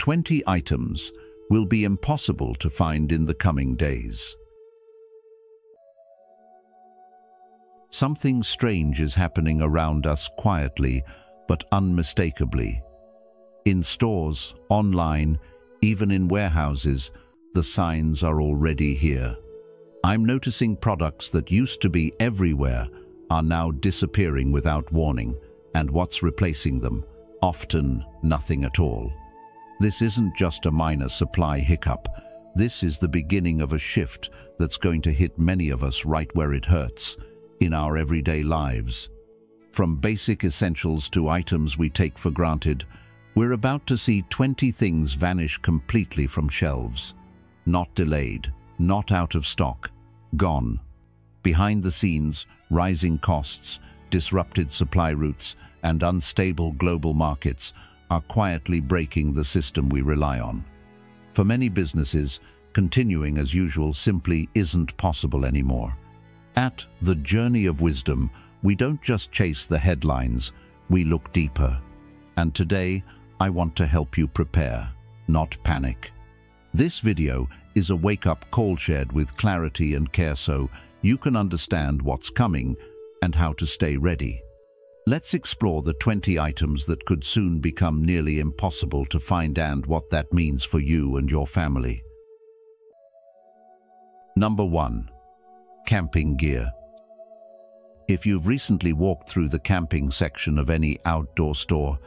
20 items will be impossible to find in the coming days. Something strange is happening around us quietly but unmistakably. In stores, online, even in warehouses, the signs are already here. I'm noticing products that used to be everywhere are now disappearing without warning, and what's replacing them? Often nothing at all. This isn't just a minor supply hiccup. This is the beginning of a shift that's going to hit many of us right where it hurts, in our everyday lives. From basic essentials to items we take for granted, we're about to see 20 things vanish completely from shelves. Not delayed, not out of stock, gone. Behind the scenes, rising costs, disrupted supply routes, and unstable global markets are quietly breaking the system we rely on. For many businesses, continuing as usual simply isn't possible anymore. At The Journey of Wisdom, we don't just chase the headlines, we look deeper. And today, I want to help you prepare, not panic. This video is a wake-up call shared with clarity and care so you can understand what's coming and how to stay ready. Let's explore the 20 items that could soon become nearly impossible to find and what that means for you and your family. Number 1. Camping gear. If you've recently walked through the camping section of any outdoor store,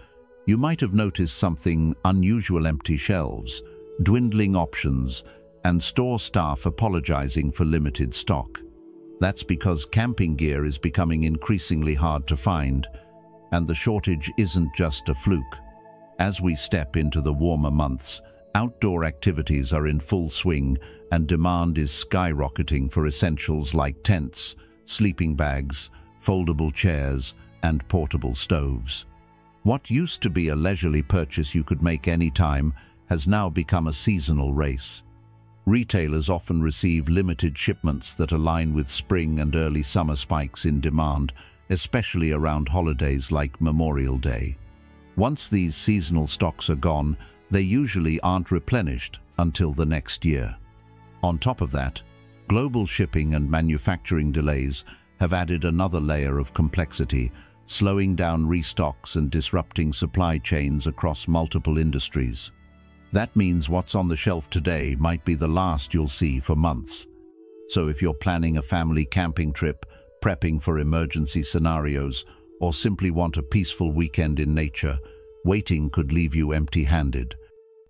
you might have noticed something unusual: empty shelves, dwindling options, and store staff apologizing for limited stock. That's because camping gear is becoming increasingly hard to find, and the shortage isn't just a fluke. As we step into the warmer months, outdoor activities are in full swing and demand is skyrocketing for essentials like tents, sleeping bags, foldable chairs, and portable stoves. What used to be a leisurely purchase you could make anytime has now become a seasonal race. Retailers often receive limited shipments that align with spring and early summer spikes in demand, especially around holidays like Memorial Day. Once these seasonal stocks are gone, they usually aren't replenished until the next year. On top of that, global shipping and manufacturing delays have added another layer of complexity, slowing down restocks and disrupting supply chains across multiple industries. That means what's on the shelf today might be the last you'll see for months. So if you're planning a family camping trip, prepping for emergency scenarios, or simply want a peaceful weekend in nature, waiting could leave you empty-handed.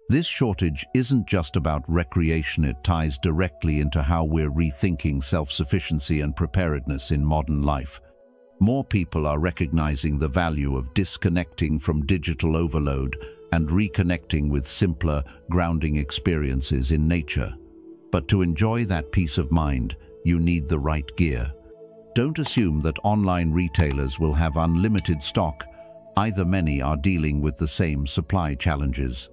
This shortage isn't just about recreation, it ties directly into how we're rethinking self-sufficiency and preparedness in modern life. More people are recognizing the value of disconnecting from digital overload and reconnecting with simpler, grounding experiences in nature. But to enjoy that peace of mind, you need the right gear. Don't assume that online retailers will have unlimited stock. Either many are dealing with the same supply challenges.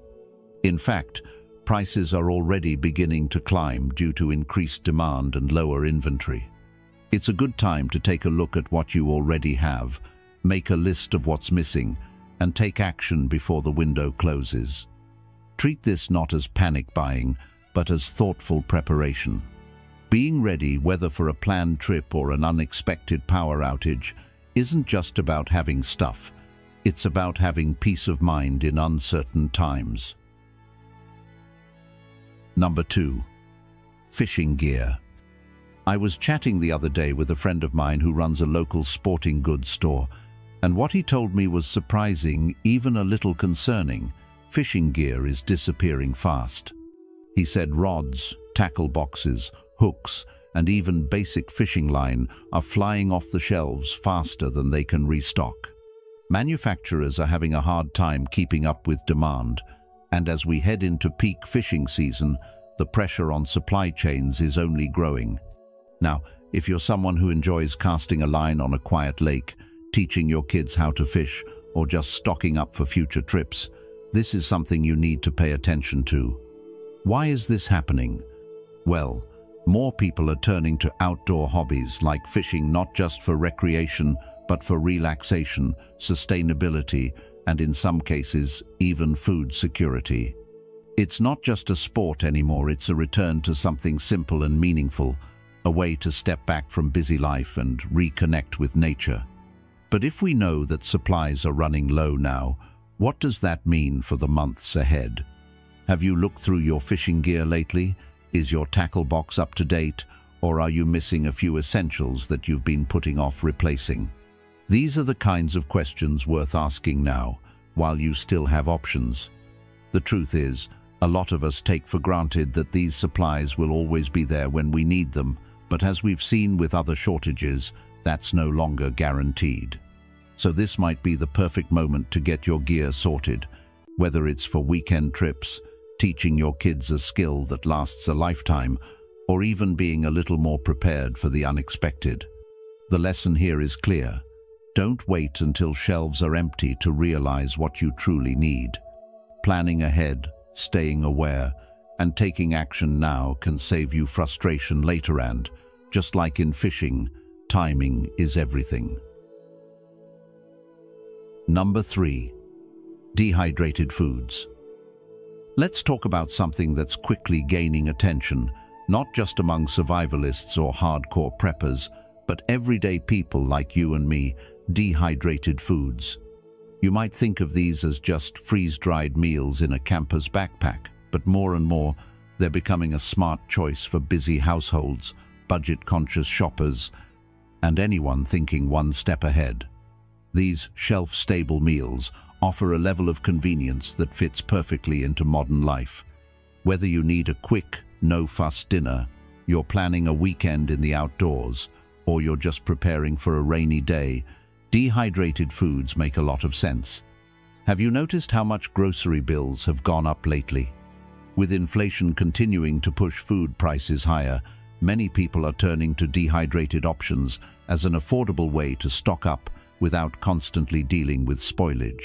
In fact, prices are already beginning to climb due to increased demand and lower inventory. It's a good time to take a look at what you already have, make a list of what's missing, and take action before the window closes. Treat this not as panic buying, but as thoughtful preparation. Being ready, whether for a planned trip or an unexpected power outage, isn't just about having stuff. It's about having peace of mind in uncertain times. Number 2. Fishing gear. I was chatting the other day with a friend of mine who runs a local sporting goods store, and what he told me was surprising, even a little concerning. Fishing gear is disappearing fast. He said rods, tackle boxes, hooks, and even basic fishing line are flying off the shelves faster than they can restock. Manufacturers are having a hard time keeping up with demand, and as we head into peak fishing season, the pressure on supply chains is only growing. Now, if you're someone who enjoys casting a line on a quiet lake, teaching your kids how to fish, or just stocking up for future trips, this is something you need to pay attention to. Why is this happening? Well, more people are turning to outdoor hobbies like fishing, not just for recreation, but for relaxation, sustainability, and in some cases, even food security. It's not just a sport anymore, it's a return to something simple and meaningful, a way to step back from busy life and reconnect with nature. But if we know that supplies are running low now, what does that mean for the months ahead? Have you looked through your fishing gear lately? Is your tackle box up to date, or are you missing a few essentials that you've been putting off replacing? These are the kinds of questions worth asking now, while you still have options. The truth is, a lot of us take for granted that these supplies will always be there when we need them, but as we've seen with other shortages, that's no longer guaranteed. So this might be the perfect moment to get your gear sorted, whether it's for weekend trips, teaching your kids a skill that lasts a lifetime, or even being a little more prepared for the unexpected. The lesson here is clear. Don't wait until shelves are empty to realize what you truly need. Planning ahead, staying aware, and taking action now can save you frustration later, and, just like in fishing, timing is everything. Number 3. Dehydrated foods. Let's talk about something that's quickly gaining attention, not just among survivalists or hardcore preppers, but everyday people like you and me, dehydrated foods. You might think of these as just freeze-dried meals in a camper's backpack, but more and more, they're becoming a smart choice for busy households, budget-conscious shoppers, and anyone thinking one step ahead. These shelf-stable meals offer a level of convenience that fits perfectly into modern life. Whether you need a quick, no-fuss dinner, you're planning a weekend in the outdoors, or you're just preparing for a rainy day, dehydrated foods make a lot of sense. Have you noticed how much grocery bills have gone up lately? With inflation continuing to push food prices higher, many people are turning to dehydrated options as an affordable way to stock up without constantly dealing with spoilage.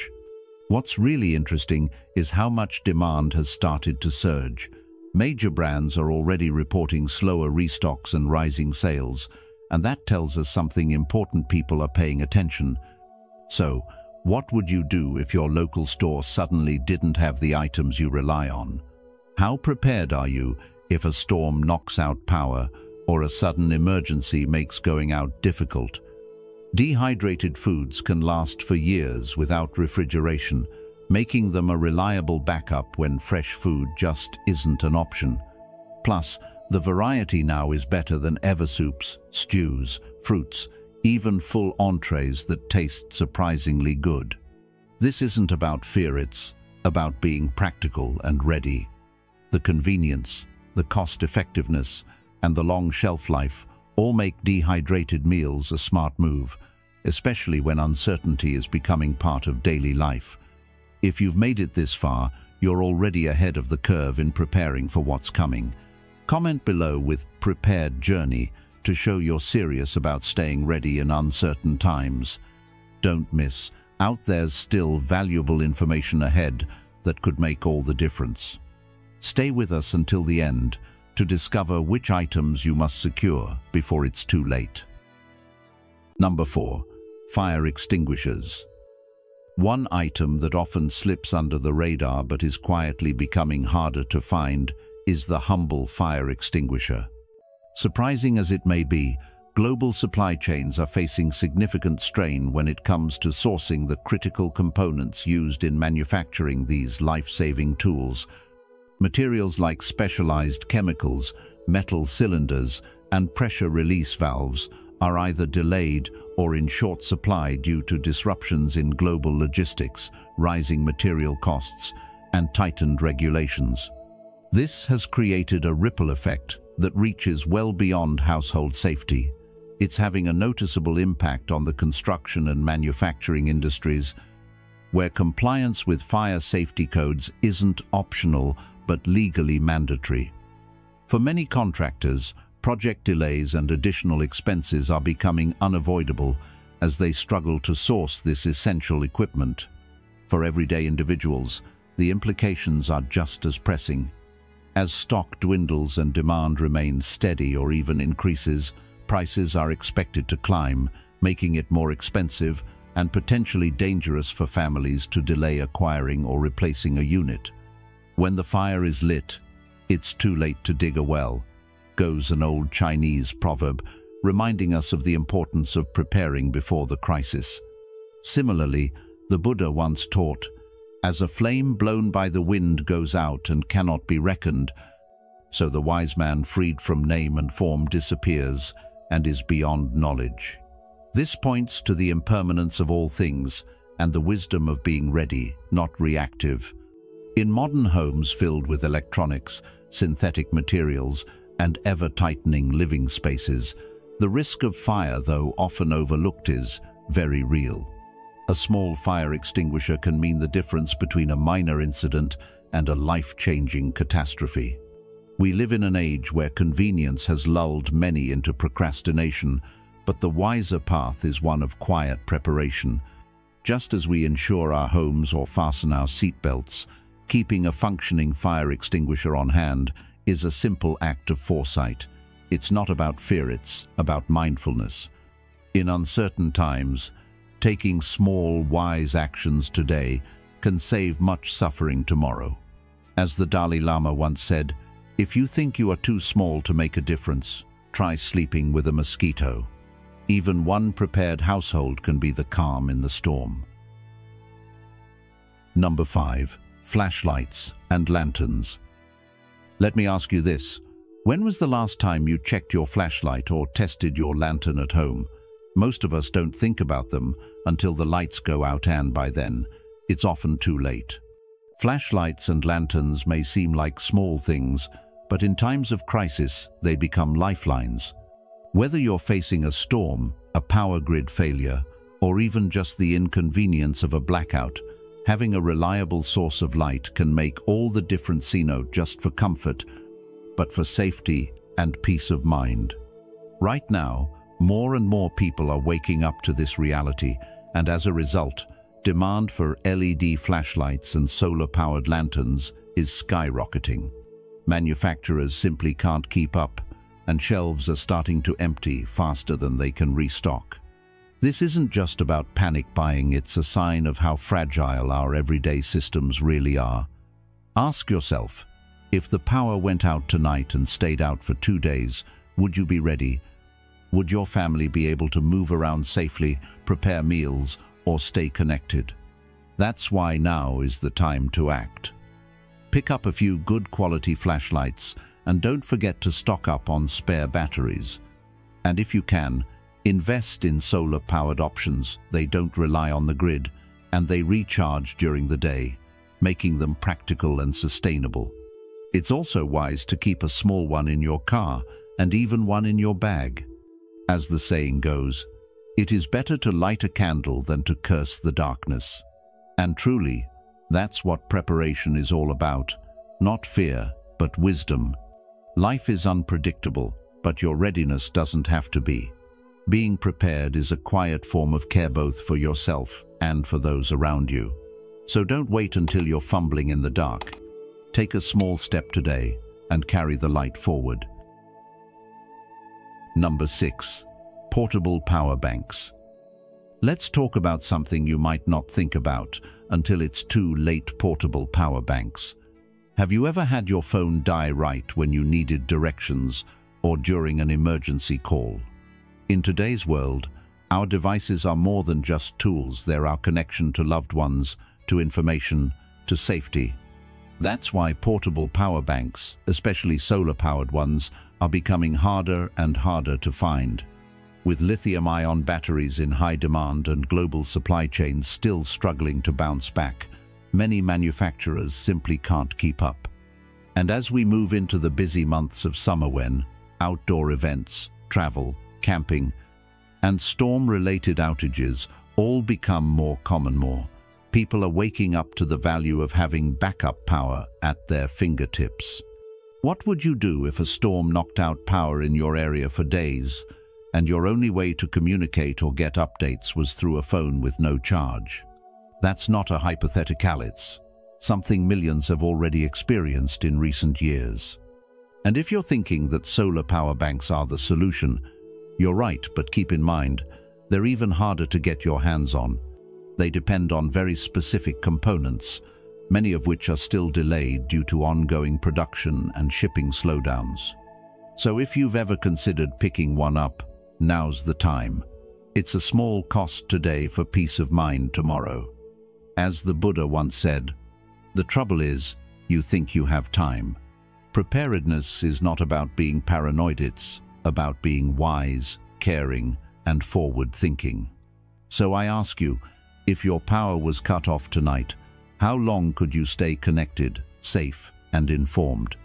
What's really interesting is how much demand has started to surge. Major brands are already reporting slower restocks and rising sales, and that tells us something important: people are paying attention. So, what would you do if your local store suddenly didn't have the items you rely on? How prepared are you if a storm knocks out power or a sudden emergency makes going out difficult? Dehydrated foods can last for years without refrigeration, making them a reliable backup when fresh food just isn't an option. Plus, the variety now is better than ever: soups, stews, fruits, even full entrees that taste surprisingly good. This isn't about fear, it's about being practical and ready. The convenience, the cost-effectiveness, and the long shelf life all make dehydrated meals a smart move, especially when uncertainty is becoming part of daily life. If you've made it this far, you're already ahead of the curve in preparing for what's coming. Comment below with "prepared journey" to show you're serious about staying ready in uncertain times. Don't miss, out there's still valuable information ahead that could make all the difference. Stay with us until the end to discover which items you must secure before it's too late. Number 4. Fire extinguishers. One item that often slips under the radar but is quietly becoming harder to find is the humble fire extinguisher. Surprising as it may be, global supply chains are facing significant strain when it comes to sourcing the critical components used in manufacturing these life-saving tools. Materials like specialized chemicals, metal cylinders, and pressure release valves are either delayed or in short supply due to disruptions in global logistics, rising material costs, and tightened regulations. This has created a ripple effect that reaches well beyond household safety. It's having a noticeable impact on the construction and manufacturing industries, where compliance with fire safety codes isn't optional but legally mandatory. For many contractors, project delays and additional expenses are becoming unavoidable as they struggle to source this essential equipment. For everyday individuals, the implications are just as pressing. As stock dwindles and demand remains steady or even increases, prices are expected to climb, making it more expensive and potentially dangerous for families to delay acquiring or replacing a unit. When the fire is lit, it's too late to dig a well, goes an old Chinese proverb, reminding us of the importance of preparing before the crisis. Similarly, the Buddha once taught, "As a flame blown by the wind goes out and cannot be reckoned, so the wise man freed from name and form disappears and is beyond knowledge." This points to the impermanence of all things and the wisdom of being ready, not reactive. In modern homes filled with electronics, synthetic materials, and ever-tightening living spaces, the risk of fire, though often overlooked, is very real. A small fire extinguisher can mean the difference between a minor incident and a life-changing catastrophe. We live in an age where convenience has lulled many into procrastination, but the wiser path is one of quiet preparation. Just as we insure our homes or fasten our seatbelts, keeping a functioning fire extinguisher on hand is a simple act of foresight. It's not about fear, it's about mindfulness. In uncertain times, taking small, wise actions today can save much suffering tomorrow. As the Dalai Lama once said, "If you think you are too small to make a difference, try sleeping with a mosquito." Even one prepared household can be the calm in the storm. Number 5. Flashlights and lanterns. Let me ask you this. When was the last time you checked your flashlight or tested your lantern at home? Most of us don't think about them until the lights go out, and by then, it's often too late. Flashlights and lanterns may seem like small things, but in times of crisis, they become lifelines. Whether you're facing a storm, a power grid failure, or even just the inconvenience of a blackout, having a reliable source of light can make all the difference, not just for comfort, but for safety and peace of mind. Right now, more and more people are waking up to this reality, and as a result, demand for LED flashlights and solar-powered lanterns is skyrocketing. Manufacturers simply can't keep up, and shelves are starting to empty faster than they can restock. This isn't just about panic buying, it's a sign of how fragile our everyday systems really are. Ask yourself, if the power went out tonight and stayed out for 2 days, would you be ready? Would your family be able to move around safely, prepare meals, or stay connected? That's why now is the time to act. Pick up a few good quality flashlights and don't forget to stock up on spare batteries. And if you can, invest in solar-powered options. They don't rely on the grid, and they recharge during the day, making them practical and sustainable. It's also wise to keep a small one in your car and even one in your bag. As the saying goes, it is better to light a candle than to curse the darkness. And truly, that's what preparation is all about. Not fear, but wisdom. Life is unpredictable, but your readiness doesn't have to be. Being prepared is a quiet form of care, both for yourself and for those around you. So don't wait until you're fumbling in the dark. Take a small step today and carry the light forward. Number 6. Portable power banks. Let's talk about something you might not think about until it's too late: portable power banks. Have you ever had your phone die right when you needed directions or during an emergency call? In today's world, our devices are more than just tools. They're our connection to loved ones, to information, to safety. That's why portable power banks, especially solar-powered ones, are becoming harder and harder to find. With lithium-ion batteries in high demand and global supply chains still struggling to bounce back, many manufacturers simply can't keep up. And as we move into the busy months of summer, when outdoor events, travel, camping, and storm-related outages all become more common, people are waking up to the value of having backup power at their fingertips. What would you do if a storm knocked out power in your area for days, and your only way to communicate or get updates was through a phone with no charge? That's not a hypothetical, it's something millions have already experienced in recent years. And if you're thinking that solar power banks are the solution, you're right, but keep in mind, they're even harder to get your hands on. They depend on very specific components, many of which are still delayed due to ongoing production and shipping slowdowns. So if you've ever considered picking one up, now's the time. It's a small cost today for peace of mind tomorrow. As the Buddha once said, the trouble is, you think you have time. Preparedness is not about being paranoid, it's about being wise, caring, and forward-thinking. So I ask you, if your power was cut off tonight, how long could you stay connected, safe, and informed?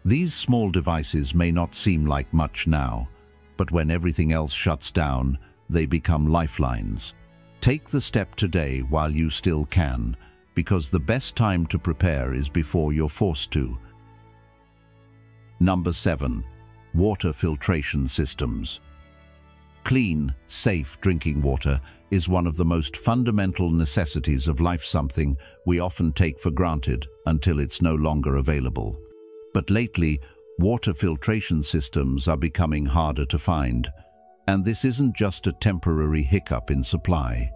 These small devices may not seem like much now, but when everything else shuts down, they become lifelines. Take the step today while you still can, because the best time to prepare is before you're forced to. Number 7. Water filtration systems. Clean, safe drinking water is one of the most fundamental necessities of life, something we often take for granted until it's no longer available. But lately, water filtration systems are becoming harder to find, and this isn't just a temporary hiccup in supply.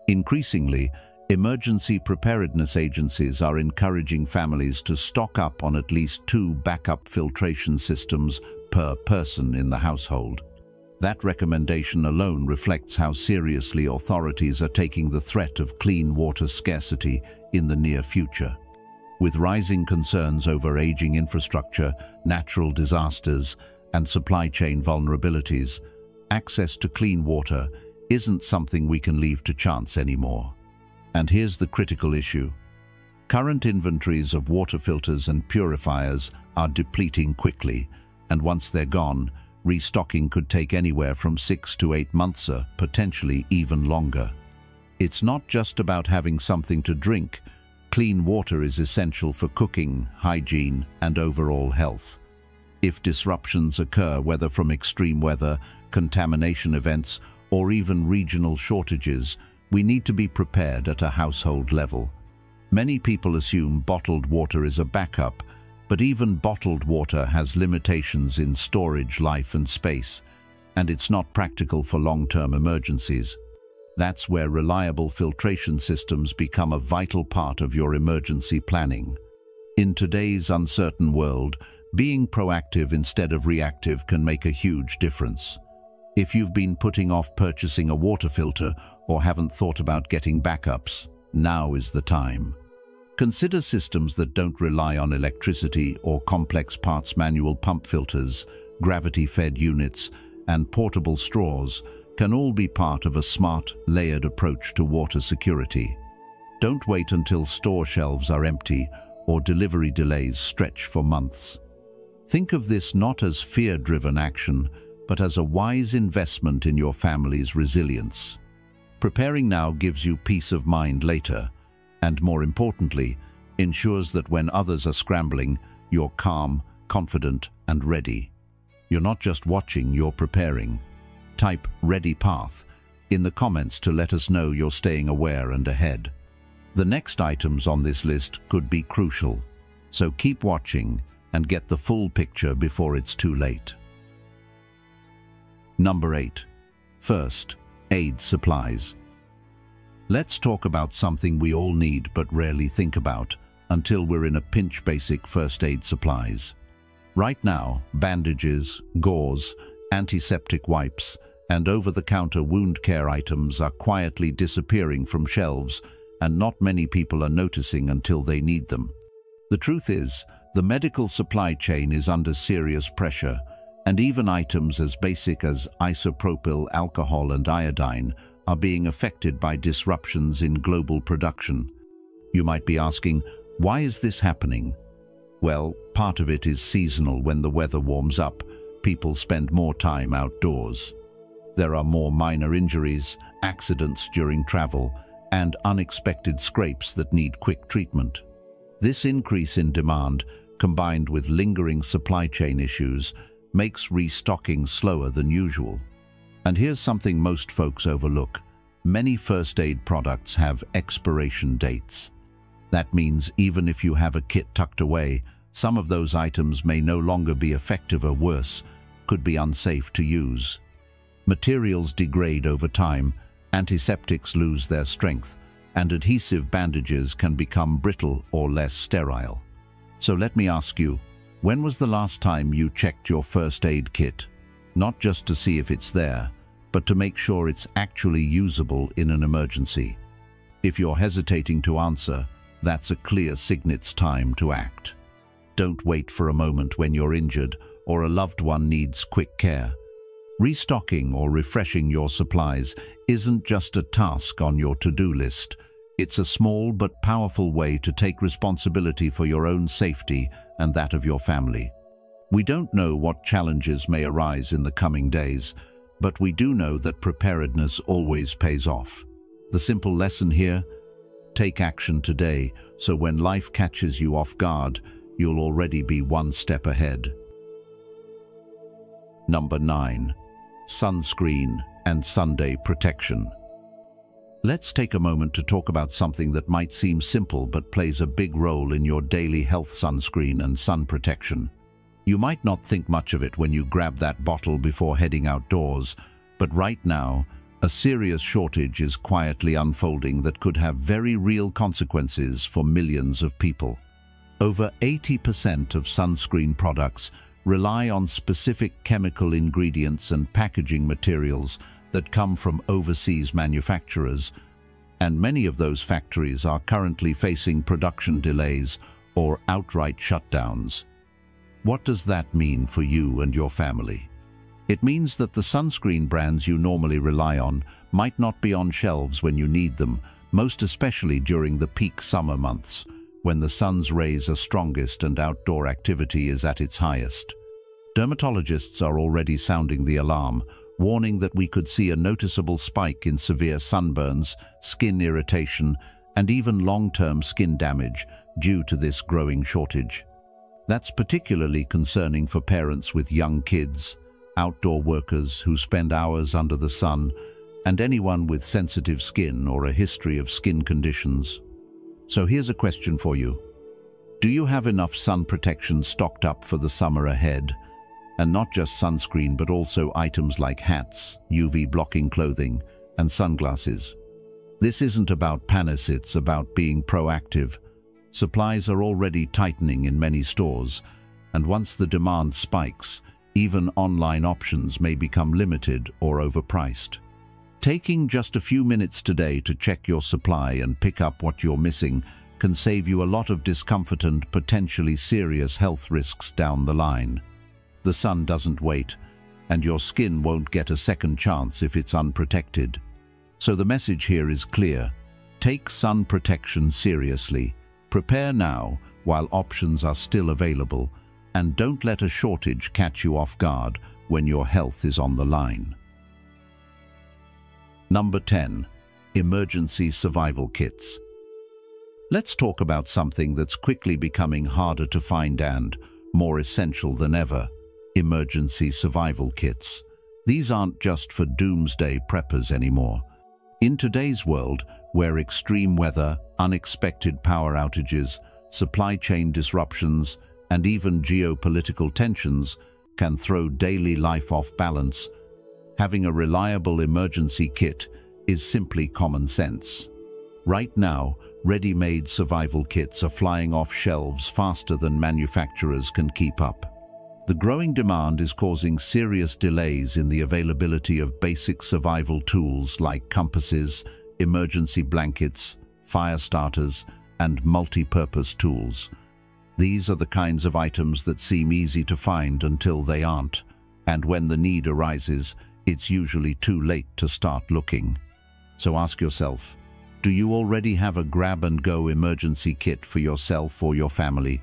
Increasingly, emergency preparedness agencies are encouraging families to stock up on at least 2 backup filtration systems per person in the household. That recommendation alone reflects how seriously authorities are taking the threat of clean water scarcity in the near future. With rising concerns over aging infrastructure, natural disasters, and supply chain vulnerabilities, access to clean water isn't something we can leave to chance anymore. And here's the critical issue. Current inventories of water filters and purifiers are depleting quickly, and once they're gone, restocking could take anywhere from 6 to 8 months, potentially even longer. It's not just about having something to drink. Clean water is essential for cooking, hygiene, and overall health. If disruptions occur, whether from extreme weather, contamination events, or even regional shortages, we need to be prepared at a household level. Many people assume bottled water is a backup, but even bottled water has limitations in storage, life, and space, and it's not practical for long-term emergencies. That's where reliable filtration systems become a vital part of your emergency planning. In today's uncertain world, being proactive instead of reactive can make a huge difference. If you've been putting off purchasing a water filter or haven't thought about getting backups, now is the time. Consider systems that don't rely on electricity or complex parts. Manual pump filters, gravity-fed units, and portable straws can all be part of a smart, layered approach to water security. Don't wait until store shelves are empty or delivery delays stretch for months. Think of this not as fear-driven action, but as a wise investment in your family's resilience. Preparing now gives you peace of mind later, and more importantly, ensures that when others are scrambling, you're calm, confident, and ready. You're not just watching, you're preparing. Type "Ready Path" in the comments to let us know you're staying aware and ahead. The next items on this list could be crucial, so keep watching and get the full picture before it's too late. Number 8. First aid supplies. Let's talk about something we all need but rarely think about until we're in a pinch: basic first aid supplies. Right now, bandages, gauze, antiseptic wipes, and over-the-counter wound care items are quietly disappearing from shelves, and not many people are noticing until they need them. The truth is, the medical supply chain is under serious pressure, and even items as basic as isopropyl alcohol and iodine are being affected by disruptions in global production. You might be asking, why is this happening? Well, part of it is seasonal. When the weather warms up, people spend more time outdoors. There are more minor injuries, accidents during travel, and unexpected scrapes that need quick treatment. This increase in demand, combined with lingering supply chain issues, makes restocking slower than usual. And here's something most folks overlook. Many first aid products have expiration dates. That means even if you have a kit tucked away, some of those items may no longer be effective, or worse, could be unsafe to use. Materials degrade over time, antiseptics lose their strength, and adhesive bandages can become brittle or less sterile. So let me ask you, when was the last time you checked your first aid kit? Not just to see if it's there, but to make sure it's actually usable in an emergency. If you're hesitating to answer, that's a clear signal it's time to act. Don't wait for a moment when you're injured or a loved one needs quick care. Restocking or refreshing your supplies isn't just a task on your to-do list. It's a small but powerful way to take responsibility for your own safety and that of your family. We don't know what challenges may arise in the coming days, but we do know that preparedness always pays off. The simple lesson here: take action today, so when life catches you off guard, you'll already be one step ahead. Number 9. Sunscreen and Sunday protection. Let's take a moment to talk about something that might seem simple but plays a big role in your daily health: sunscreen and sun protection. You might not think much of it when you grab that bottle before heading outdoors, but right now, a serious shortage is quietly unfolding that could have very real consequences for millions of people. Over 80% of sunscreen products rely on specific chemical ingredients and packaging materials that come from overseas manufacturers, and many of those factories are currently facing production delays or outright shutdowns. What does that mean for you and your family? It means that the sunscreen brands you normally rely on might not be on shelves when you need them, most especially during the peak summer months, when the sun's rays are strongest and outdoor activity is at its highest. Dermatologists are already sounding the alarm, warning that we could see a noticeable spike in severe sunburns, skin irritation, and even long-term skin damage due to this growing shortage. That's particularly concerning for parents with young kids, outdoor workers who spend hours under the sun, and anyone with sensitive skin or a history of skin conditions. So here's a question for you. Do you have enough sun protection stocked up for the summer ahead? And not just sunscreen, but also items like hats, UV-blocking clothing, and sunglasses. This isn't about panic, it's about being proactive. Supplies are already tightening in many stores, and once the demand spikes, even online options may become limited or overpriced. Taking just a few minutes today to check your supply and pick up what you're missing can save you a lot of discomfort and potentially serious health risks down the line. The sun doesn't wait, and your skin won't get a second chance if it's unprotected. So the message here is clear. Take sun protection seriously. Prepare now while options are still available, and don't let a shortage catch you off guard when your health is on the line. Number 10. Emergency survival kits. Let's talk about something that's quickly becoming harder to find and more essential than ever: emergency survival kits. These aren't just for doomsday preppers anymore. In today's world, where extreme weather, unexpected power outages, supply chain disruptions, and even geopolitical tensions can throw daily life off balance, having a reliable emergency kit is simply common sense. Right now, ready-made survival kits are flying off shelves faster than manufacturers can keep up. The growing demand is causing serious delays in the availability of basic survival tools like compasses, emergency blankets, fire starters, and multi-purpose tools. These are the kinds of items that seem easy to find until they aren't, and when the need arises, it's usually too late to start looking. So ask yourself, do you already have a grab-and-go emergency kit for yourself or your family?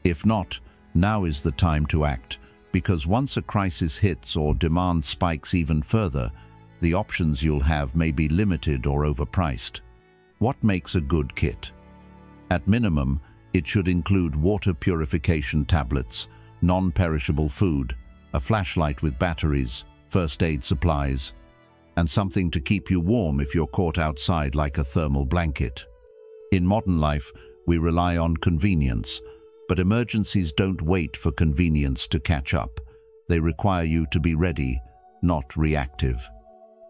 If not, now is the time to act, because once a crisis hits or demand spikes even further, the options you'll have may be limited or overpriced. What makes a good kit? At minimum, it should include water purification tablets, non-perishable food, a flashlight with batteries, first aid supplies, and something to keep you warm if you're caught outside, like a thermal blanket. In modern life, we rely on convenience, but emergencies don't wait for convenience to catch up. They require you to be ready, not reactive.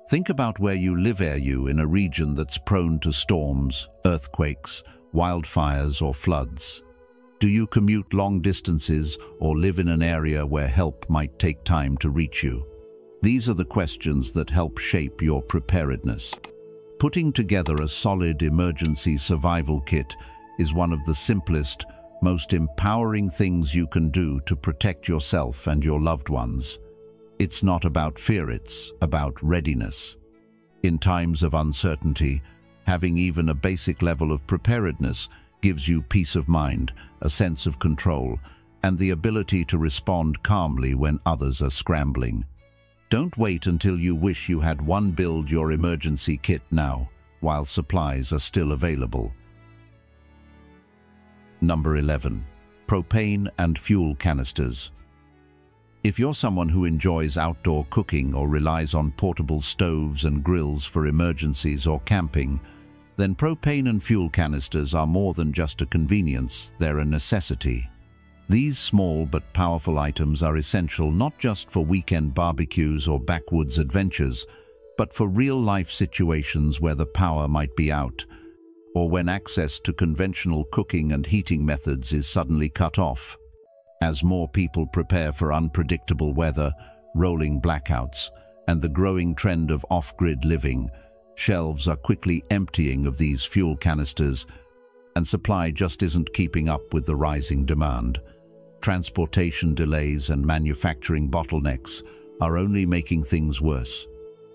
Think about where you live. Are you in a region that's prone to storms, earthquakes, wildfires, or floods? Do you commute long distances or live in an area where help might take time to reach you? These are the questions that help shape your preparedness. Putting together a solid emergency survival kit is one of the simplest, most empowering things you can do to protect yourself and your loved ones. It's not about fear, it's about readiness. In times of uncertainty, having even a basic level of preparedness gives you peace of mind, a sense of control, and the ability to respond calmly when others are scrambling. Don't wait until you wish you had one. Build your emergency kit now, while supplies are still available. Number 11. Propane and fuel canisters. If you're someone who enjoys outdoor cooking or relies on portable stoves and grills for emergencies or camping, then propane and fuel canisters are more than just a convenience, they're a necessity. These small but powerful items are essential not just for weekend barbecues or backwoods adventures, but for real-life situations where the power might be out, or when access to conventional cooking and heating methods is suddenly cut off. As more people prepare for unpredictable weather, rolling blackouts, and the growing trend of off-grid living, shelves are quickly emptying of these fuel canisters, and supply just isn't keeping up with the rising demand. Transportation delays and manufacturing bottlenecks are only making things worse.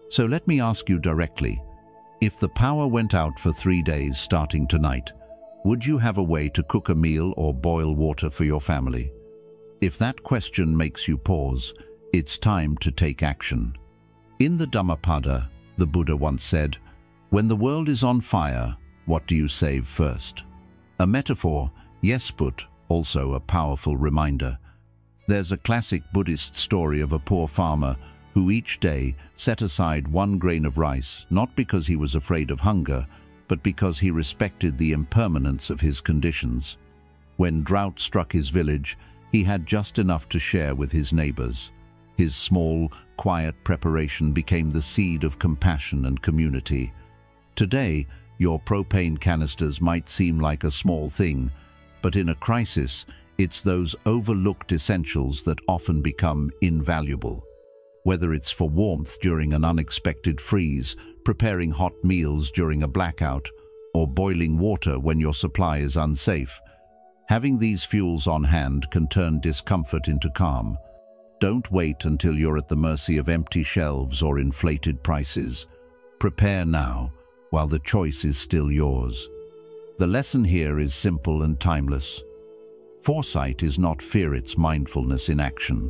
So let me ask you directly, if the power went out for 3 days starting tonight, would you have a way to cook a meal or boil water for your family? If that question makes you pause, it's time to take action. In the Dhammapada, the Buddha once said, "When the world is on fire, what do you save first?" A metaphor, yes, but also a powerful reminder. There's a classic Buddhist story of a poor farmer who each day set aside 1 grain of rice, not because he was afraid of hunger, but because he respected the impermanence of his conditions. When drought struck his village, he had just enough to share with his neighbors. His small, quiet preparation became the seed of compassion and community. Today, your propane canisters might seem like a small thing, but in a crisis, it's those overlooked essentials that often become invaluable. Whether it's for warmth during an unexpected freeze, preparing hot meals during a blackout, or boiling water when your supply is unsafe, having these fuels on hand can turn discomfort into calm. Don't wait until you're at the mercy of empty shelves or inflated prices. Prepare now, while the choice is still yours. The lesson here is simple and timeless. Foresight is not fear, it's mindfulness in action.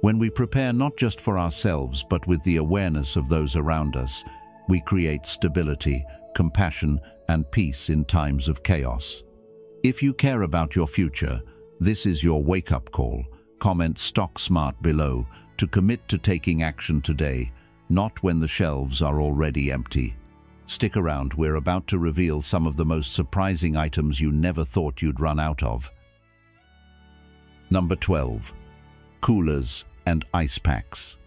When we prepare not just for ourselves but with the awareness of those around us, we create stability, compassion, and peace in times of chaos. If you care about your future, this is your wake-up call. Comment "Stock Smart" below to commit to taking action today, not when the shelves are already empty. Stick around, we're about to reveal some of the most surprising items you never thought you'd run out of. Number 12. Coolers and ice packs.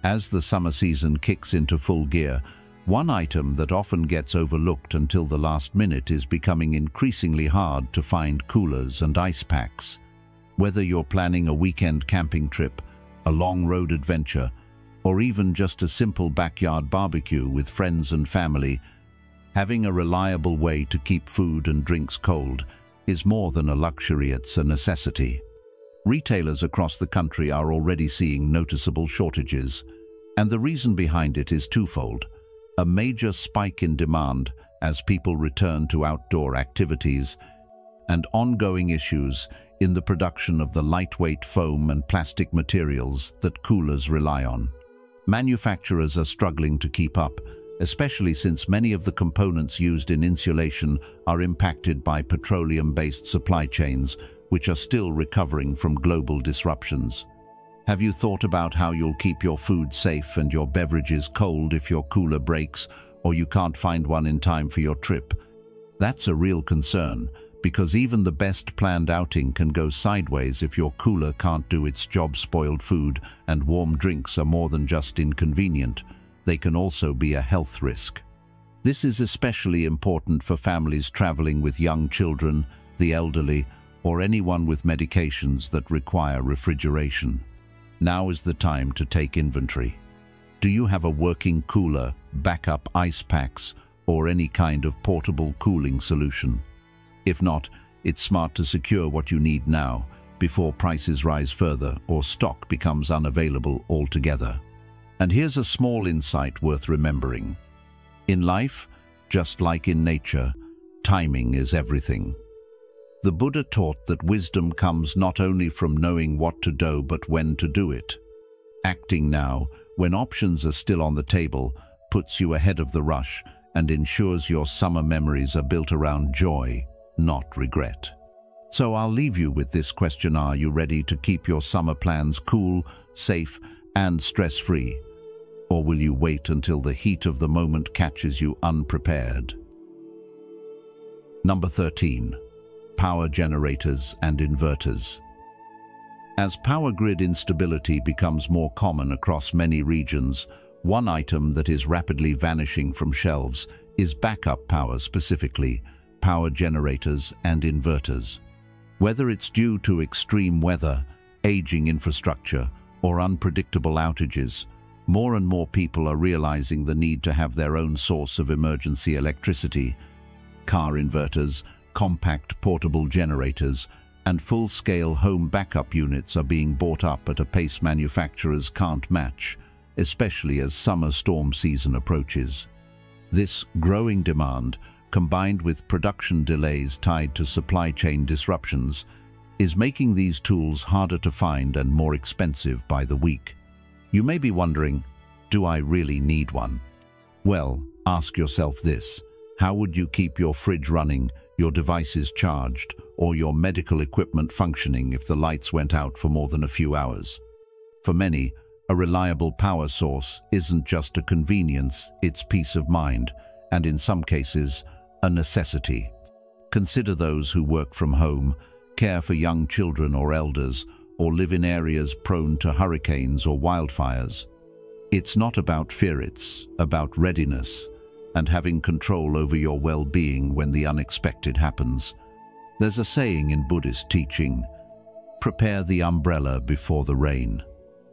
As the summer season kicks into full gear, one item that often gets overlooked until the last minute is becoming increasingly hard to find: coolers and ice packs. Whether you're planning a weekend camping trip, a long road adventure, or even just a simple backyard barbecue with friends and family, having a reliable way to keep food and drinks cold is more than a luxury, it's a necessity. Retailers across the country are already seeing noticeable shortages, and the reason behind it is twofold: a major spike in demand as people return to outdoor activities, and ongoing issues in the production of the lightweight foam and plastic materials that coolers rely on. Manufacturers are struggling to keep up, especially since many of the components used in insulation are impacted by petroleum-based supply chains, which are still recovering from global disruptions. Have you thought about how you'll keep your food safe and your beverages cold if your cooler breaks or you can't find one in time for your trip? That's a real concern, because even the best planned outing can go sideways if your cooler can't do its job. Spoiled food and warm drinks are more than just inconvenient. they can also be a health risk. This is especially important for families traveling with young children, the elderly, or anyone with medications that require refrigeration. Now is the time to take inventory. Do you have a working cooler, backup ice packs, or any kind of portable cooling solution? If not, it's smart to secure what you need now, before prices rise further or stock becomes unavailable altogether. And here's a small insight worth remembering. In life, just like in nature, timing is everything. The Buddha taught that wisdom comes not only from knowing what to do but when to do it. Acting now, when options are still on the table, puts you ahead of the rush and ensures your summer memories are built around joy, not regret. So I'll leave you with this question: are you ready to keep your summer plans cool, safe, and stress-free? Or will you wait until the heat of the moment catches you unprepared? Number 13. Power generators and inverters. As power grid instability becomes more common across many regions, one item that is rapidly vanishing from shelves is backup power, specifically power generators and inverters. Whether it's due to extreme weather, aging infrastructure, or unpredictable outages, more and more people are realizing the need to have their own source of emergency electricity. Car inverters, compact portable generators, and full-scale home backup units are being bought up at a pace manufacturers can't match, especially as summer storm season approaches. This growing demand, combined with production delays tied to supply chain disruptions, is making these tools harder to find and more expensive by the week. You may be wondering, do I really need one? Well, ask yourself this: how would you keep your fridge running, your devices charged, or your medical equipment functioning if the lights went out for more than a few hours? For many, a reliable power source isn't just a convenience, it's peace of mind, and in some cases, a necessity. Consider those who work from home, care for young children or elders, or live in areas prone to hurricanes or wildfires. It's not about fear, it's about readiness and having control over your well-being when the unexpected happens. There's a saying in Buddhist teaching, "Prepare the umbrella before the rain."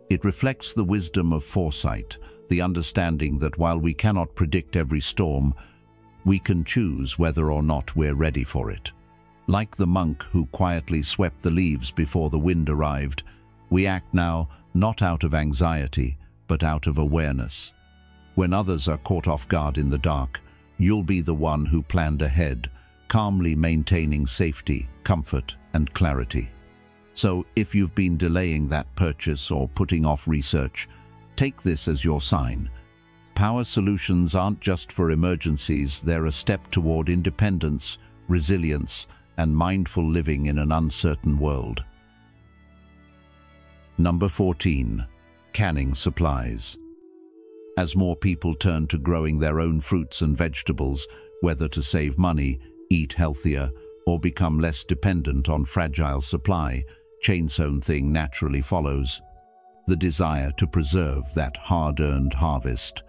It reflects the wisdom of foresight, the understanding that while we cannot predict every storm, we can choose whether or not we're ready for it. Like the monk who quietly swept the leaves before the wind arrived, we act now not out of anxiety, but out of awareness. When others are caught off guard in the dark, you'll be the one who planned ahead, calmly maintaining safety, comfort, and clarity. So if you've been delaying that purchase or putting off research, take this as your sign. Power solutions aren't just for emergencies, they're a step toward independence, resilience, and mindful living in an uncertain world. Number 14. Canning supplies. As more people turn to growing their own fruits and vegetables, whether to save money, eat healthier, or become less dependent on fragile supply, chain-sown thing naturally follows: the desire to preserve that hard-earned harvest.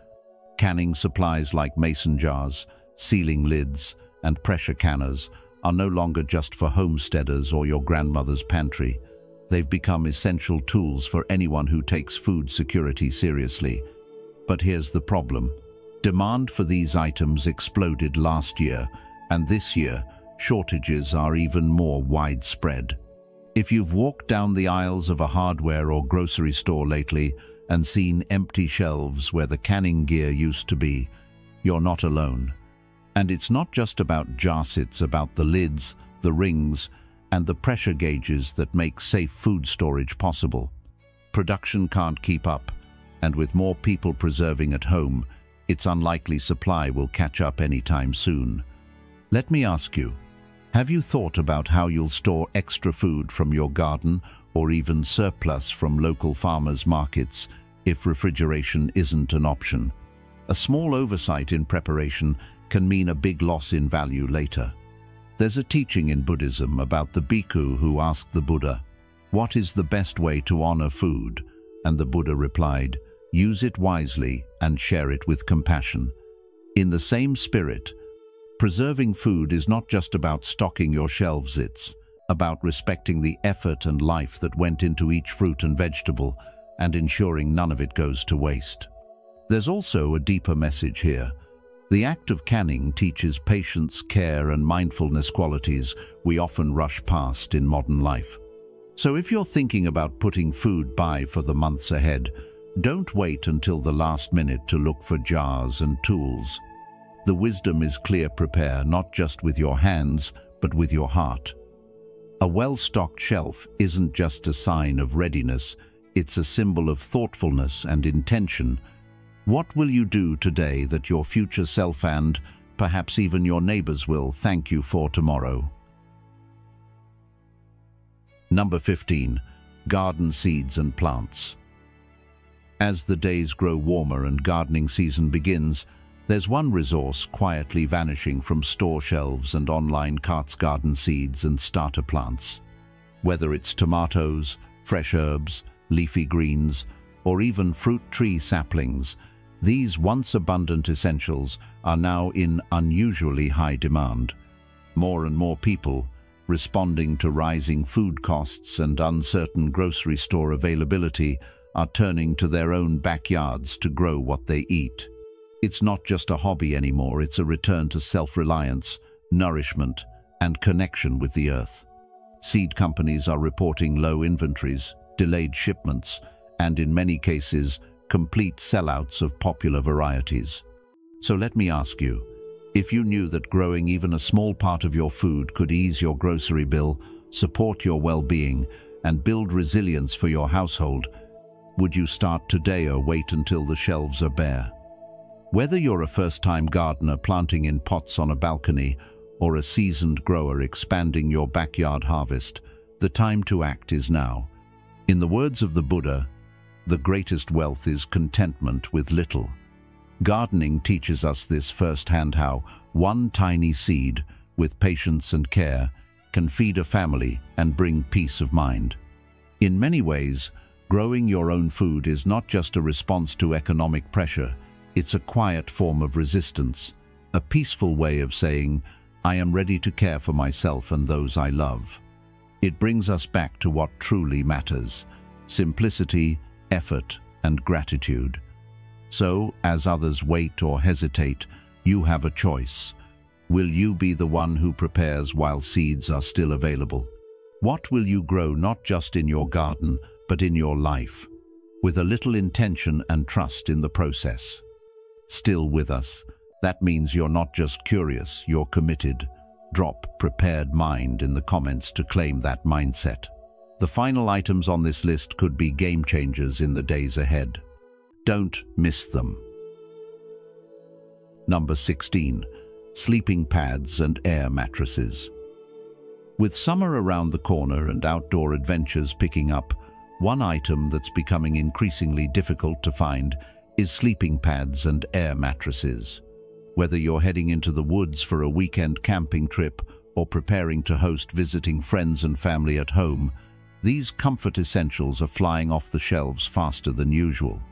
Canning supplies like mason jars, sealing lids, and pressure canners are no longer just for homesteaders or your grandmother's pantry. They've become essential tools for anyone who takes food security seriously. But here's the problem. Demand for these items exploded last year, and this year, shortages are even more widespread. If you've walked down the aisles of a hardware or grocery store lately and seen empty shelves where the canning gear used to be, you're not alone. And it's not just about jars, it's about the lids, the rings, and the pressure gauges that make safe food storage possible. Production can't keep up, and with more people preserving at home, it's unlikely supply will catch up anytime soon. Let me ask you, have you thought about how you'll store extra food from your garden or even surplus from local farmers' markets if refrigeration isn't an option? A small oversight in preparation can mean a big loss in value later. There's a teaching in Buddhism about the bhikkhu who asked the Buddha, "What is the best way to honor food?" And the Buddha replied, Use it wisely and share it with compassion. In the same spirit, preserving food is not just about stocking your shelves, it's about respecting the effort and life that went into each fruit and vegetable and ensuring none of it goes to waste. There's also a deeper message here. The act of canning teaches patience, care, and mindfulness qualities we often rush past in modern life. So if you're thinking about putting food by for the months ahead, don't wait until the last minute to look for jars and tools. The wisdom is clear: prepare not just with your hands, but with your heart. A well-stocked shelf isn't just a sign of readiness, it's a symbol of thoughtfulness and intention. What will you do today that your future self and perhaps even your neighbors will thank you for tomorrow? Number 15. Garden seeds and plants. As the days grow warmer and gardening season begins, there's one resource quietly vanishing from store shelves and online carts: garden seeds and starter plants. Whether it's tomatoes, fresh herbs, leafy greens, or even fruit tree saplings, these once abundant essentials are now in unusually high demand. More and more people, responding to rising food costs and uncertain grocery store availability, are turning to their own backyards to grow what they eat. It's not just a hobby anymore, it's a return to self-reliance, nourishment, and connection with the earth. Seed companies are reporting low inventories, delayed shipments, and in many cases, complete sellouts of popular varieties. So let me ask you, if you knew that growing even a small part of your food could ease your grocery bill, support your well-being, and build resilience for your household, would you start today or wait until the shelves are bare? Whether you're a first-time gardener planting in pots on a balcony or a seasoned grower expanding your backyard harvest, the time to act is now. In the words of the Buddha, the greatest wealth is contentment with little. Gardening teaches us this firsthand: how one tiny seed, with patience and care, can feed a family and bring peace of mind. In many ways, growing your own food is not just a response to economic pressure, it's a quiet form of resistance, a peaceful way of saying, I am ready to care for myself and those I love. It brings us back to what truly matters: simplicity, effort, and gratitude. So, as others wait or hesitate, you have a choice. Will you be the one who prepares while seeds are still available? What will you grow not just in your garden, but in your life, with a little intention and trust in the process? Still with us, that means you're not just curious, you're committed. Drop "prepared mind" in the comments to claim that mindset. The final items on this list could be game changers in the days ahead. Don't miss them. Number 16. Sleeping pads and air mattresses. With summer around the corner and outdoor adventures picking up, one item that's becoming increasingly difficult to find is sleeping pads and air mattresses. Whether you're heading into the woods for a weekend camping trip or preparing to host visiting friends and family at home, these comfort essentials are flying off the shelves faster than usual.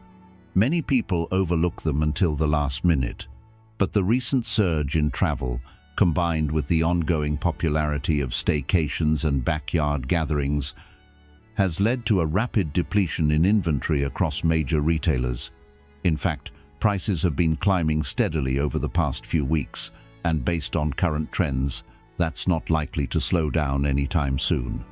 Many people overlook them until the last minute, but the recent surge in travel, combined with the ongoing popularity of staycations and backyard gatherings, has led to a rapid depletion in inventory across major retailers. In fact, prices have been climbing steadily over the past few weeks, and based on current trends, that's not likely to slow down anytime soon.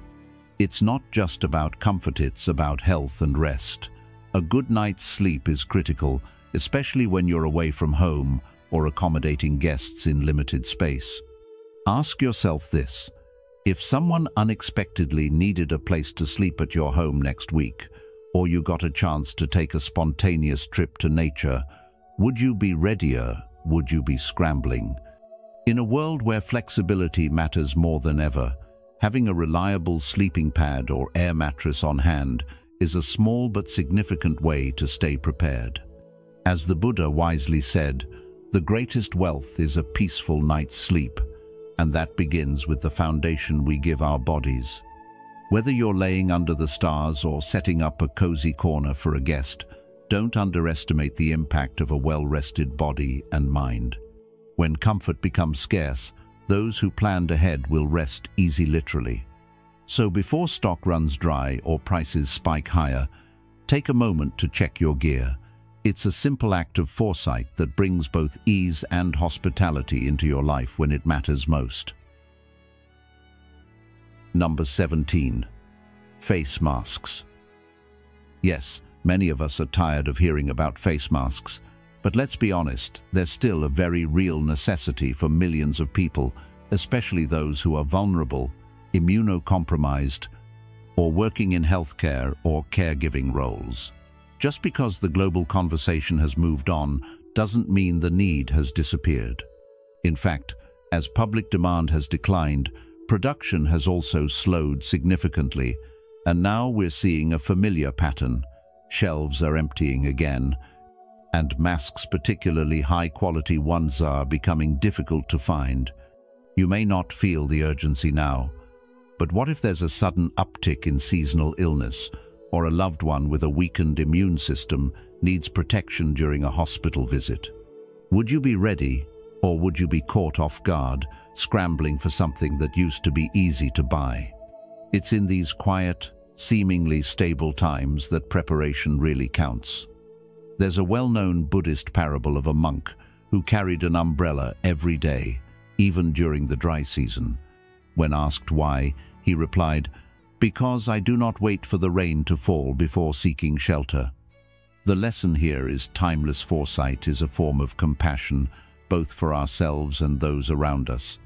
It's not just about comfort, it's about health and rest. A good night's sleep is critical, especially when you're away from home or accommodating guests in limited space. Ask yourself this: if someone unexpectedly needed a place to sleep at your home next week, or you got a chance to take a spontaneous trip to nature, would you be readier? Would you be scrambling? In a world where flexibility matters more than ever, having a reliable sleeping pad or air mattress on hand is a small but significant way to stay prepared. As the Buddha wisely said, the greatest wealth is a peaceful night's sleep, and that begins with the foundation we give our bodies. Whether you're laying under the stars or setting up a cozy corner for a guest, Don't underestimate the impact of a well-rested body and mind. When comfort becomes scarce, those who planned ahead will rest easy literally. So before stock runs dry or prices spike higher, take a moment to check your gear. It's a simple act of foresight that brings both ease and hospitality into your life when it matters most. Number 17. Face masks. Yes, many of us are tired of hearing about face masks, but let's be honest, they're still a very real necessity for millions of people, especially those who are vulnerable, immunocompromised, or working in healthcare or caregiving roles. Just because the global conversation has moved on doesn't mean the need has disappeared. In fact, as public demand has declined, production has also slowed significantly, and now we're seeing a familiar pattern. Shelves are emptying again, and masks, particularly high-quality ones, are becoming difficult to find. You may not feel the urgency now, but what if there's a sudden uptick in seasonal illness, or a loved one with a weakened immune system needs protection during a hospital visit? Would you be ready, or would you be caught off guard, scrambling for something that used to be easy to buy? It's in these quiet, seemingly stable times that preparation really counts. There's a well-known Buddhist parable of a monk who carried an umbrella every day, even during the dry season. When asked why, he replied, "Because I do not wait for the rain to fall before seeking shelter." The lesson here is timeless foresight is a form of compassion, both for ourselves and those around us.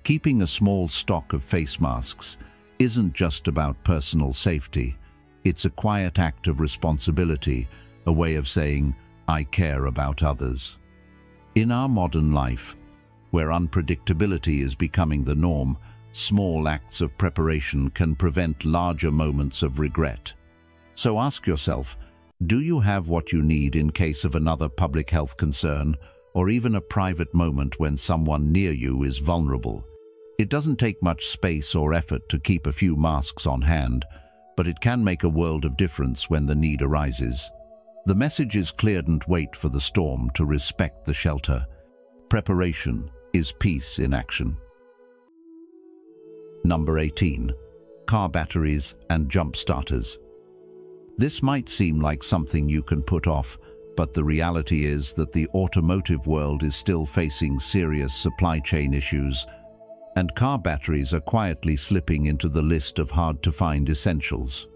Keeping a small stock of face masks isn't just about personal safety. It's a quiet act of responsibility, a way of saying, "I care about others." In our modern life, where unpredictability is becoming the norm, small acts of preparation can prevent larger moments of regret. So ask yourself, do you have what you need in case of another public health concern, or even a private moment when someone near you is vulnerable? It doesn't take much space or effort to keep a few masks on hand, but it can make a world of difference when the need arises. The message is clear: don't wait for the storm to respect the shelter. Preparation is peace in action. Number 18. Car batteries and jump starters. This might seem like something you can put off, but the reality is that the automotive world is still facing serious supply chain issues, and car batteries are quietly slipping into the list of hard-to-find essentials.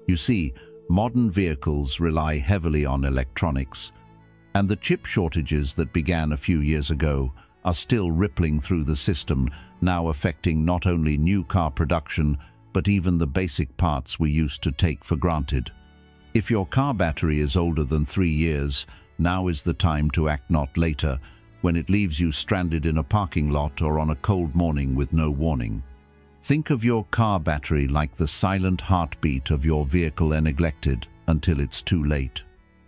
You see, modern vehicles rely heavily on electronics, and the chip shortages that began a few years ago are still rippling through the system, now affecting not only new car production, but even the basic parts we used to take for granted. If your car battery is older than 3 years, now is the time to act, not later, when it leaves you stranded in a parking lot or on a cold morning with no warning. Think of your car battery like the silent heartbeat of your vehicle, and neglected until it's too late.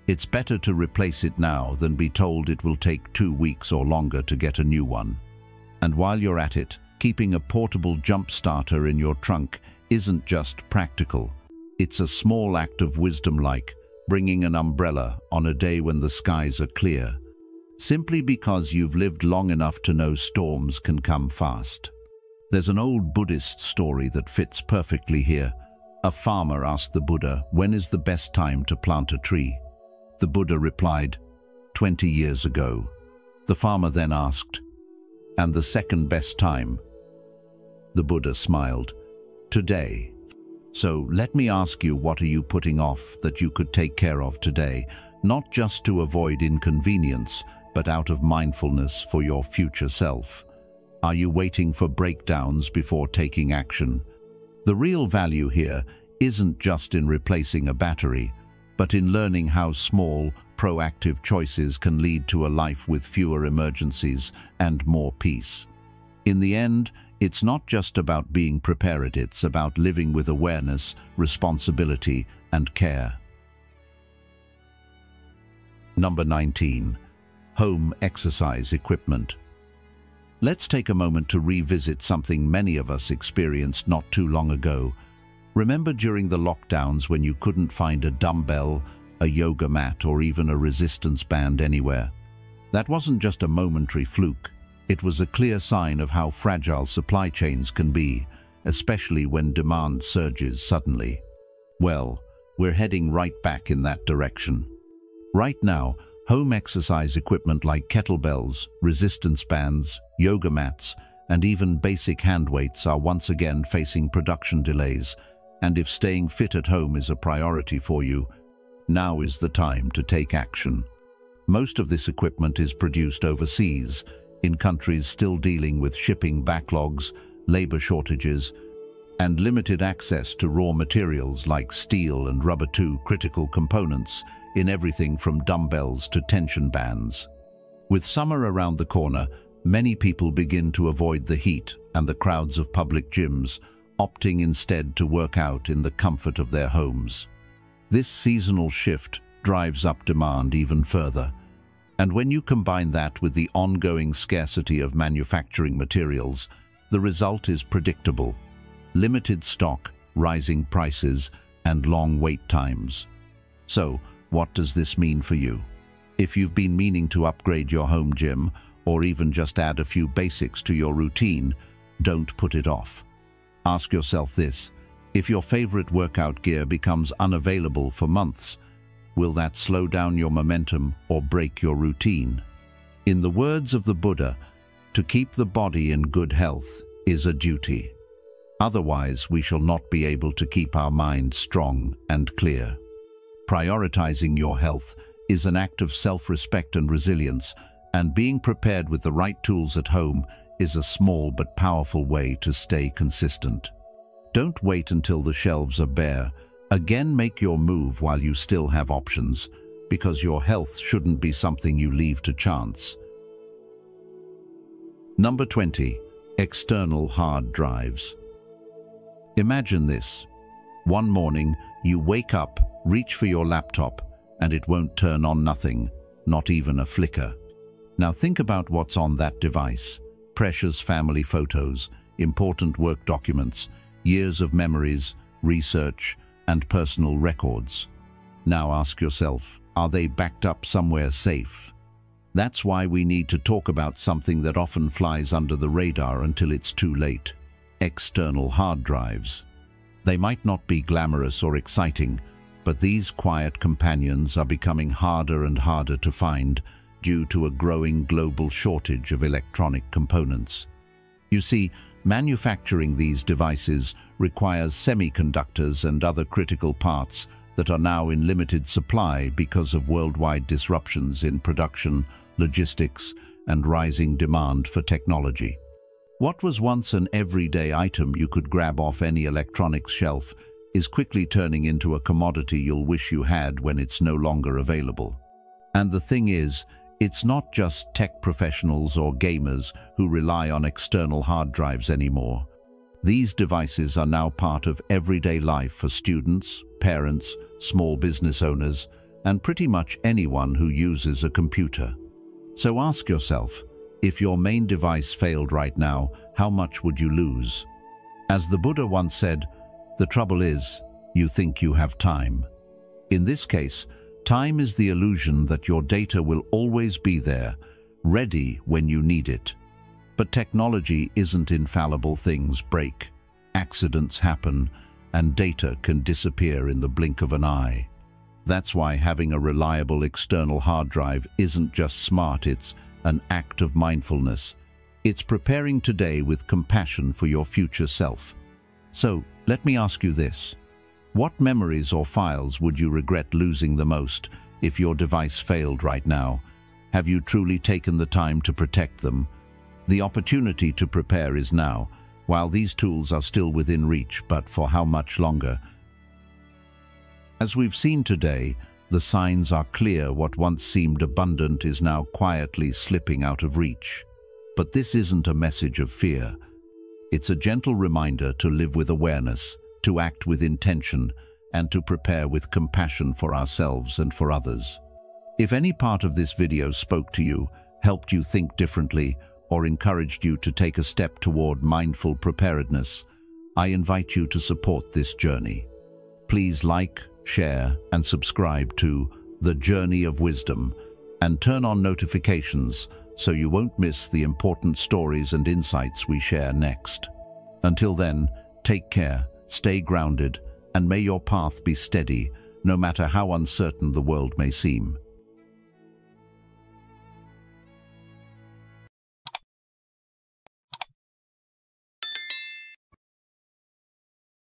It's better to replace it now than be told it will take 2 weeks or longer to get a new one. And while you're at it, keeping a portable jump starter in your trunk isn't just practical. It's a small act of wisdom, like bringing an umbrella on a day when the skies are clear, simply because you've lived long enough to know storms can come fast. There's an old Buddhist story that fits perfectly here. A farmer asked the Buddha, "When is the best time to plant a tree?" The Buddha replied, 20 years ago. The farmer then asked, "And the second best time?" The Buddha smiled, "Today." So let me ask you, what are you putting off that you could take care of today, not just to avoid inconvenience, but out of mindfulness for your future self? Are you waiting for breakdowns before taking action? The real value here isn't just in replacing a battery, but in learning how small, proactive choices can lead to a life with fewer emergencies and more peace. In the end, it's not just about being prepared, it's about living with awareness, responsibility, and care. Number 19. Home exercise equipment. Let's take a moment to revisit something many of us experienced not too long ago. Remember during the lockdowns when you couldn't find a dumbbell, a yoga mat, or even a resistance band anywhere. That wasn't just a momentary fluke. It was a clear sign of how fragile supply chains can be, especially when demand surges suddenly. Well, we're heading right back in that direction. Right now, home exercise equipment like kettlebells, resistance bands, yoga mats, and even basic hand weights are once again facing production delays. And if staying fit at home is a priority for you, now is the time to take action. Most of this equipment is produced overseas, in countries still dealing with shipping backlogs, labor shortages, and limited access to raw materials like steel and rubber, two critical components in everything from dumbbells to tension bands. With summer around the corner, many people begin to avoid the heat and the crowds of public gyms, opting instead to work out in the comfort of their homes. This seasonal shift drives up demand even further. And when you combine that with the ongoing scarcity of manufacturing materials, the result is predictable: limited stock, rising prices, and long wait times. So, what does this mean for you? If you've been meaning to upgrade your home gym, or even just add a few basics to your routine, don't put it off. Ask yourself this: if your favorite workout gear becomes unavailable for months, will that slow down your momentum or break your routine? In the words of the Buddha, to keep the body in good health is a duty. Otherwise, we shall not be able to keep our mind strong and clear. Prioritizing your health is an act of self-respect and resilience, and being prepared with the right tools at home is a small but powerful way to stay consistent. Don't wait until the shelves are bare. Again, make your move while you still have options, because your health shouldn't be something you leave to chance. Number 20. External hard drives. Imagine this. One morning, you wake up, reach for your laptop, and it won't turn on. Nothing, not even a flicker. Now think about what's on that device. Precious family photos, important work documents, years of memories, research, and personal records. Now ask yourself, are they backed up somewhere safe? That's why we need to talk about something that often flies under the radar until it's too late: external hard drives. They might not be glamorous or exciting, but these quiet companions are becoming harder and harder to find due to a growing global shortage of electronic components. You see, manufacturing these devices requires semiconductors and other critical parts that are now in limited supply because of worldwide disruptions in production, logistics, and rising demand for technology. What was once an everyday item you could grab off any electronics shelf is quickly turning into a commodity you'll wish you had when it's no longer available. And the thing is, it's not just tech professionals or gamers who rely on external hard drives anymore. These devices are now part of everyday life for students, parents, small business owners, and pretty much anyone who uses a computer. So ask yourself, if your main device failed right now, how much would you lose? As the Buddha once said, the trouble is, you think you have time. In this case, time is the illusion that your data will always be there, ready when you need it. But technology isn't infallible. Things break, accidents happen, and data can disappear in the blink of an eye. That's why having a reliable external hard drive isn't just smart, it's an act of mindfulness. It's preparing today with compassion for your future self. So, let me ask you this. What memories or files would you regret losing the most if your device failed right now? Have you truly taken the time to protect them? The opportunity to prepare is now, while these tools are still within reach, but for how much longer? As we've seen today, the signs are clear. What once seemed abundant is now quietly slipping out of reach. But this isn't a message of fear. It's a gentle reminder to live with awareness, to act with intention, and to prepare with compassion for ourselves and for others. If any part of this video spoke to you, helped you think differently, or encouraged you to take a step toward mindful preparedness, I invite you to support this journey. Please like, share, and subscribe to The Journey of Wisdom, and turn on notifications so you won't miss the important stories and insights we share next. Until then, take care, stay grounded, and may your path be steady, no matter how uncertain the world may seem.